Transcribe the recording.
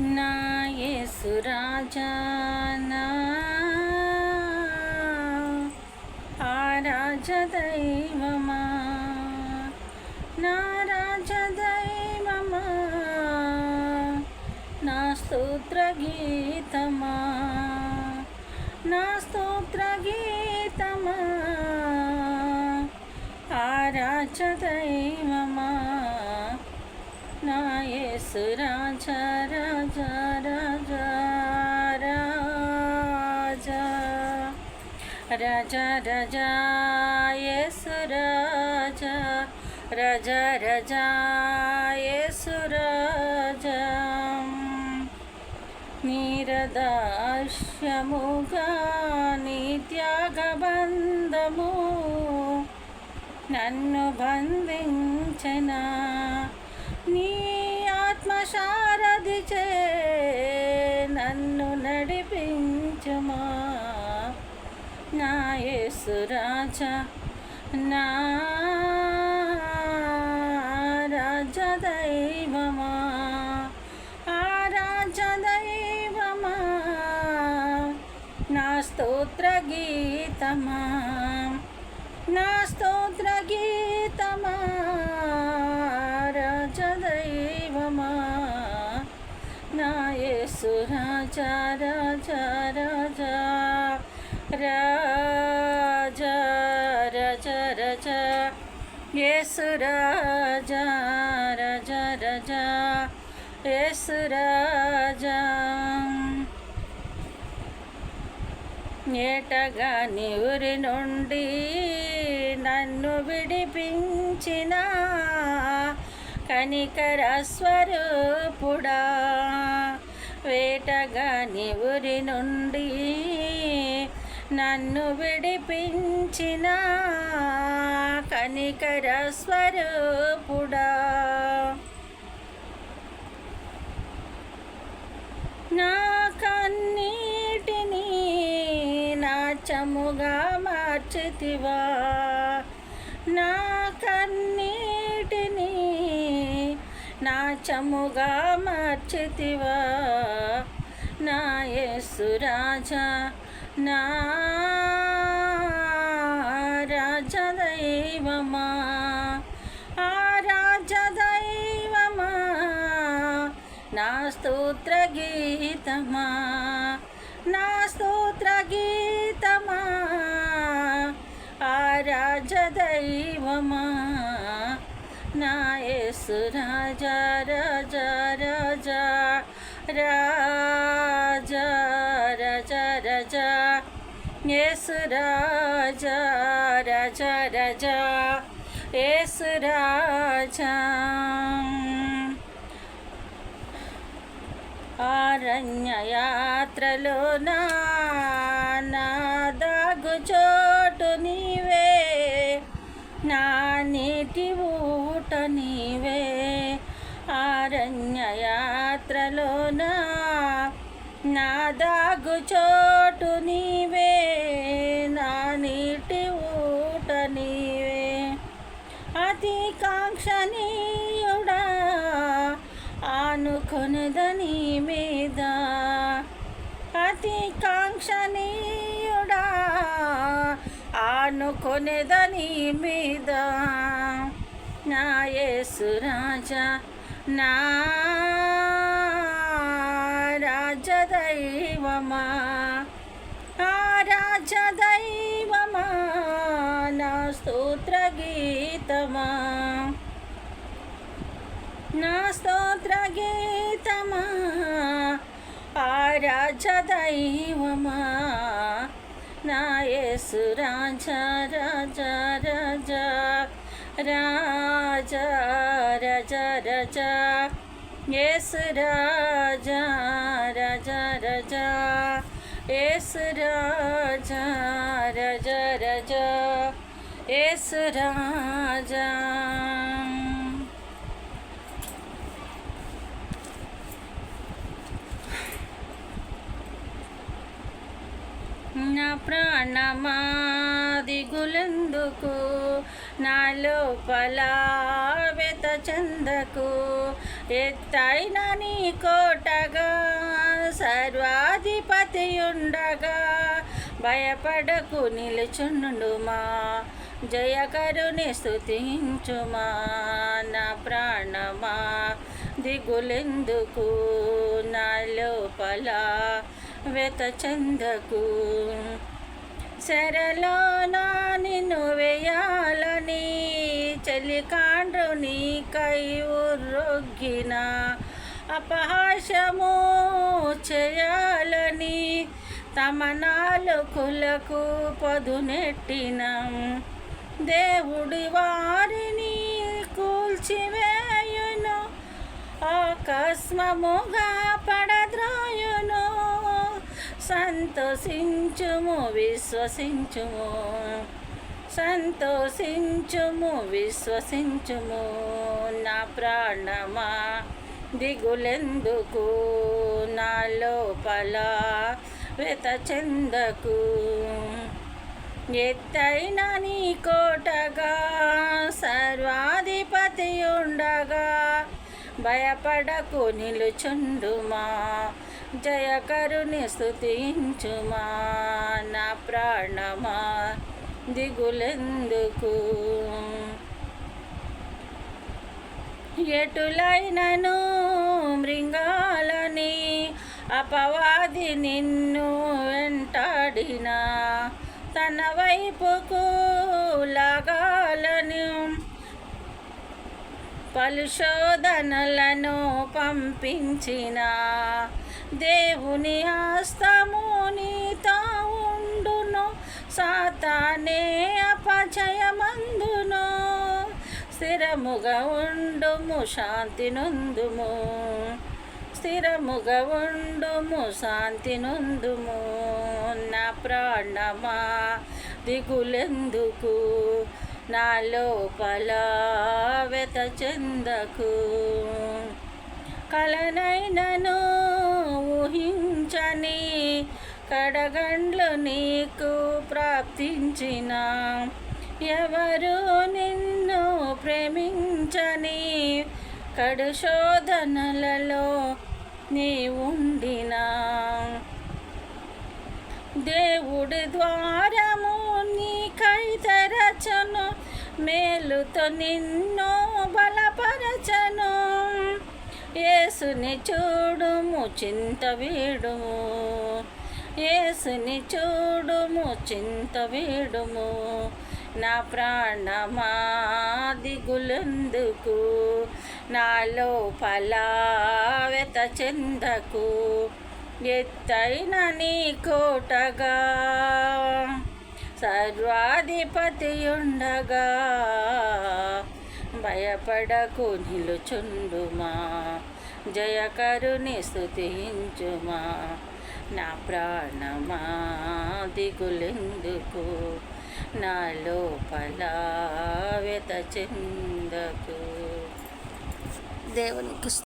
నా యేసు రాజా నా రాజదైవమా నా రాజదైవమా నా స్తోత్ర గీతమా నా స్తోత్ర గీతమా రాజదైవమా నా యేసు రాజా రాజా రాజా రాజా రాజా రాజా యేసు రాజా రాజా రాజా యేసు రాజా నిరదాస్యముగా నీ త్యాగబంధము నన్ను బంధించనా నీ ఆత్మసారథిచే నన్ను నడిపించుమా నా యేసు రాజా నా రాజదైవమా రాజదైవమా నా స్తోత్ర గీతమా నా స్తోత్ర గీతమా రాజదైవమా నా యేసు రాజా రాజా రాజా రాజా రాజా రాజా యేసు రాజా రాజా రాజా యేసు రాజా ఏటగాని ఊరి నుండి నన్ను విడిపించిన కనికర స్వరూపుడా వేటగాని ఊరి నుండి నన్ను విడిపించిన కనికర స్వరూపుడా నా కన్నీటిని నాట్యముగా మార్చితివా నా కన్నీటిని నాట్యముగా మార్చితివా నా యేసు రాజా నా రాజదైవమా రాజదైవమా నా స్తోత్ర గీతమా నా స్తోత్ర గీతమా రాజదైవమా నా యేసు రాజా రాజా రాజా రాజా రాజా రాజా యేసు రాజా రాజా రాజా యేసు రాజా అరణ్య యాత్రలో నా దాగు చోటు నీవే నా నీటి ఊట నీవే అరణ్య యాత్రలో నా దాగు చోటు నీవే నా నీటి ఊట నీవే అతి కాంక్షణీయుడా ఆనుకొనదని మీద అతి కాంక్షణీయుడా ఆనుకొనదని మీద నా యేసు రాజా నా రాజదైవమా రాజదైవమా నా స్తోత్ర గీతమా నా స్తోత్ర గీతమా రాజదైవమా నా యేసు రాజా రాజా రాజా రాజా రాజా రాజా యేసు రాజా రాజా రాజా యేసు రాజా రాజా రాజా యేసు రాజా నా ప్రాణమాది గులందుకు నా లోపల వెత చందకు ఎత్తైన నీ కోటగా సర్వాధిపతియుండగా భయపడకు నిలుచుండుమా జయకరుని స్తుతించుమా నా ప్రాణమా దిగులెందుకు నా లోపల వెత చెందకు శరలో నా నిన్ను వేయాలని చలికాండ్రు నీకై ఉర్రొగ్గిన అపహాస్యము చేయాలని తమ నాలుకలకు పదునెట్టిన దేవుడి వారిని కూల్చివేయును అకస్మముగా పడద్రోయును సంతోషించుము విశ్వసించుము సంతోషించుము విశ్వసించుము నా ప్రాణమా దిగులెందుకు నా లోపల వెత చెందకు ఎత్తైన నీ కోటగా సర్వాధిపతియుండగా భయపడకు నిలుచుండుమా జయకరుని స్తుతించుమా నా ప్రాణమా దిగులెందుకు ఎటులైనను మృంగాలని అపవాది నిన్ను వెంటాడినా తన వైపుకు లాగాలని పలు శోధనలను పంపించిన దేవుని హస్తము నీతో ఉండును సాతానే అపజయమందును స్థిరముగా ఉండుము శాంతి నొందుము స్థిరముగా ఉండుము శాంతి నొందుము నా ప్రాణమా దిగులెందుకు నా లోపల వెత చెందకు కలనైనను ఊహించని కడగండ్లు నీకు ప్రాప్తించిన ఎవరు నిన్ను ప్రేమించని కడు శోధనలలో నీ ఉండినా దేవుడి ద్వారము నీకై తెరచను మేలుతో నిన్ను బలపరచను యేసుని చూడుము చింత వీడుము యేసుని చూడుము చింత వీడుము నా ప్రాణమా దిగులెందుకు నా లోపల వెత చెందకు ఎత్తైన నీ కోటగా సర్వాధిపతియుండగా భయపడకు నిలుచుండుమా జయకరుని స్తుతించుమా నా ప్రాణమా దిగులెందుకు నా లోపల వెత చెందకు దేవునికి